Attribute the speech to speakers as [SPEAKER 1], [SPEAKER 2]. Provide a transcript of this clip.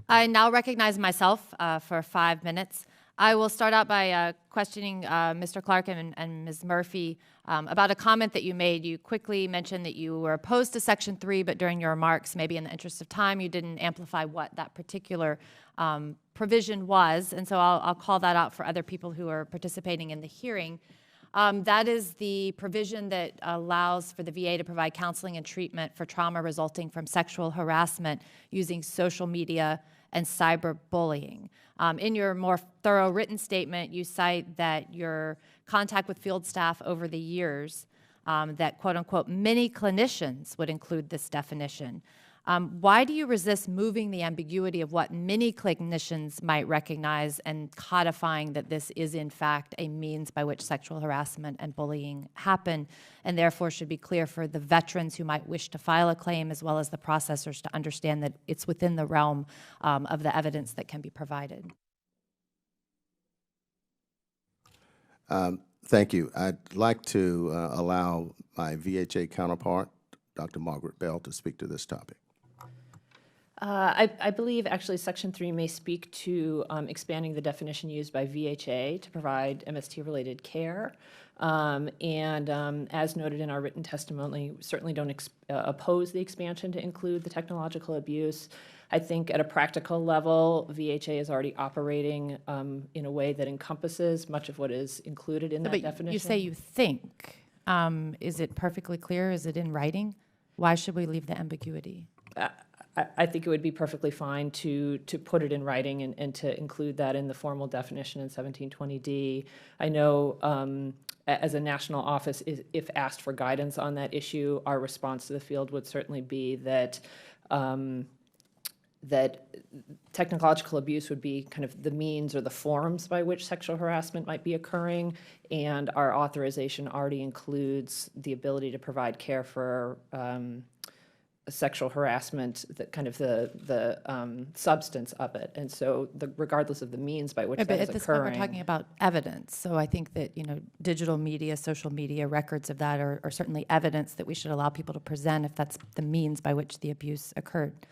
[SPEAKER 1] I now recognize myself for 5 minutes. I will start out by questioning Mr. Clark and Ms. Murphy about a comment that you made. You quickly mentioned that you were opposed to Section 3, but during your remarks, maybe in the interest of time, you didn't amplify what that particular provision was. And so I'll call that out for other people who are participating in the hearing. That is the provision that allows for the VA to provide counseling and treatment for trauma resulting from sexual harassment using social media and cyberbullying. In your more thorough written statement, you cite that your contact with field staff over the years, that quote unquote many clinicians would include this definition. Why do you resist moving the ambiguity of what many clinicians might recognize and codifying that this is in fact a means by which sexual harassment and bullying happen, and therefore should be clear for the veterans who might wish to file a claim as well as the processors to understand that it's within the realm of the evidence that can be provided?
[SPEAKER 2] Thank you. I'd like to allow my VHA counterpart, Dr. Margaret Bell, to speak to this topic.
[SPEAKER 3] I believe actually Section 3 may speak to expanding the definition used by VHA to provide MST-related care. As noted in our written testimony, we certainly don't oppose the expansion to include the technological abuse. I think at a practical level, VHA is already operating in a way that encompasses much of what is included in that definition.
[SPEAKER 1] You say you think. Is it perfectly clear? Is it in writing? Why should we leave the ambiguity?
[SPEAKER 3] I think it would be perfectly fine to put it in writing and to include that in the formal definition in 1720D. I know as a national office, if asked for guidance on that issue, our response to the field would certainly be that that technological abuse would be kind of the means or the forms by which sexual harassment might be occurring, and our authorization already includes the ability to provide care for sexual harassment, that kind of the substance of it, and so regardless of the means by which that is occurring.
[SPEAKER 1] But at this point, we're talking about evidence. So I think that digital media, social media, records of that are certainly evidence that we should allow people to present if that's the means by which the abuse occurred.